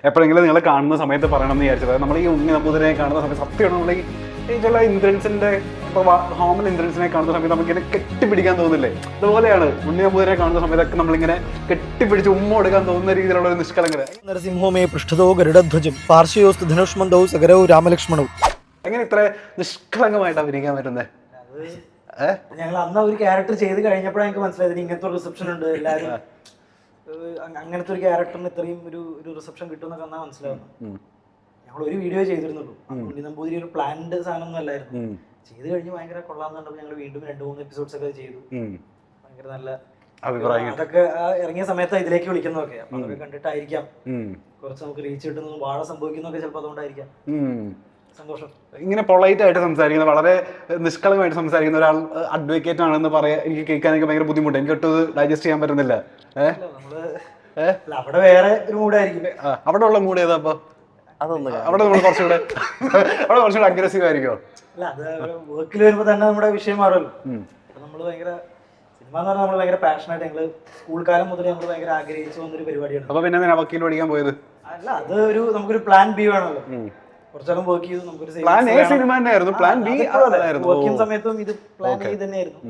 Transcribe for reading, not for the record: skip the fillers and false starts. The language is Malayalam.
എപ്പോഴെങ്കിലും നിങ്ങളെ കാണുന്ന സമയത്ത് പറയണം എന്ന് വിചാരിച്ചത്. നമ്മൾ ഈ ഉണ്ണി നമ്പൂതിരിനെ കാണുന്ന സമയത്ത് സത്യമാണ് നമ്മൾ ഈ ചില ഇന്ദ്രൻസിന്റെ ഇപ്പോൾ ഹോമൻ ഇന്ദ്രൻസിനെ കാണുന്ന സമയത്ത് നമുക്കിങ്ങനെ കെട്ടിപ്പിടിക്കാൻ തോന്നില്ലേ? അതുപോലെയാണ് ഉണ്ണി നമ്പൂതിരിനെ കാണുന്ന സമയത്തൊക്കെ നമ്മളിങ്ങനെ കെട്ടിപ്പിടിച്ച് ഉമ്മ കൊടുക്കാൻ തോന്നുന്ന രീതിയിലുള്ള ഒരു നിഷ്കളങ്കത. നരസിംഹമേ പൃഷ്ഠതോ ഗരുഡധ്വജം പാർശ്വയോസ്തു ധനുഷ്മന്തൗ സഗരൗ രാമലക്ഷ്മണവും. എങ്ങനെ ഇത്ര നിഷ്കളങ്കമായിട്ട് അഭിനയിക്കാൻ പറ്റുന്നത്? ഞങ്ങൾ അന്ന് ഒരു ക്യാരക്ടർ ചെയ്ത് കഴിഞ്ഞപ്പോഴാണ് എനിക്ക് മനസ്സിലായത് ഇങ്ങനത്തെ ഒരു റിസപ്ഷൻ ഉണ്ട്, എല്ലാവരും അങ്ങനത്തെ ഒരു ക്യാരക്ടറിന് ഇത്രയും ഒരു റിസപ്ഷൻ കിട്ടുമെന്നൊക്കെ എന്നാ മനസ്സിലാവുന്നു. ഞങ്ങൾ ഒരു വീഡിയോ ചെയ്തിരുന്നുള്ളൂ. ഉണ്ണി നമ്പൂതിരി ഒരു പ്ലാൻഡ് സാധനമൊന്നും അല്ലായിരുന്നു. ചെയ്ത് കഴിഞ്ഞ് ഭയങ്കര കൊള്ളാന്ന് കണ്ടപ്പോൾ ഞങ്ങൾ വീണ്ടും 2-3 എപ്പിസോഡ്സ് ഒക്കെ ചെയ്തു. ഭയങ്കര നല്ല അഭിപ്രായം. അതൊക്കെ ഇറങ്ങിയ സമയത്ത് ഇതിലേക്ക് വിളിക്കുന്നതൊക്കെ, അപ്പൊ അതൊക്കെ കണ്ടിട്ടായിരിക്കാം കുറച്ച് നമുക്ക് റീച്ച് കിട്ടുന്നതും വാഴ സംഭവിക്കുന്നതൊക്കെ ചിലപ്പോൾ അതുകൊണ്ടായിരിക്കാം. സന്തോഷം. ഇങ്ങനെ പൊളൈറ്റ് ആയിട്ട് സംസാരിക്കുന്ന, വളരെ നിഷ്കളങ്കമായിട്ട് സംസാരിക്കുന്ന ഒരാൾ അഡ്വക്കേറ്റ് ആണെന്ന് പറയാൻ എനിക്ക് കേൾക്കാൻ എനിക്ക് ഭയങ്കര ബുദ്ധിമുട്ട്. എനിക്ക് ഒട്ടും ഡൈജസ്റ്റ് ചെയ്യാൻ പറ്റുന്നില്ല. അവിടെ വേറെ ഒരു മൂഡായിരിക്കും. അവിടെ ഉള്ള മൂഡ് ഏതാ? അപ്പൊ അവിടെ നമ്മൾ കുറച്ചുകൂടെ അഗ്രസീവ് ആയിരിക്കോ? അല്ല, അത് വർക്കിൽ വരുമ്പോ തന്നെ നമ്മുടെ വിഷയം മാറുമല്ലോ. നമ്മള് ഭയങ്കര സിനിമ എന്ന് പറഞ്ഞാൽ നമ്മൾ ഭയങ്കര പാഷനായിട്ട് ഞങ്ങള് സ്കൂൾ കാലം മുതൽ നമ്മൾ ഭയങ്കര ആഗ്രഹിച്ചു വന്നൊരു പരിപാടിയാണ്. അപ്പൊ പിന്നെ വക്കീൽ പഠിക്കാൻ പോയത്? അല്ല, അത് നമുക്കൊരു പ്ലാൻ ബി വേണമല്ലോ. കുറച്ചാലും വർക്ക് ചെയ്തു. നമുക്കൊരു പ്ലാൻ എ സിനിമ തന്നെയായിരുന്നു, പ്ലാൻ ബി വർക്ക് ചെയ്യുന്ന സമയത്തും ഇത് പ്ലാൻ എ തന്നെയായിരുന്നു.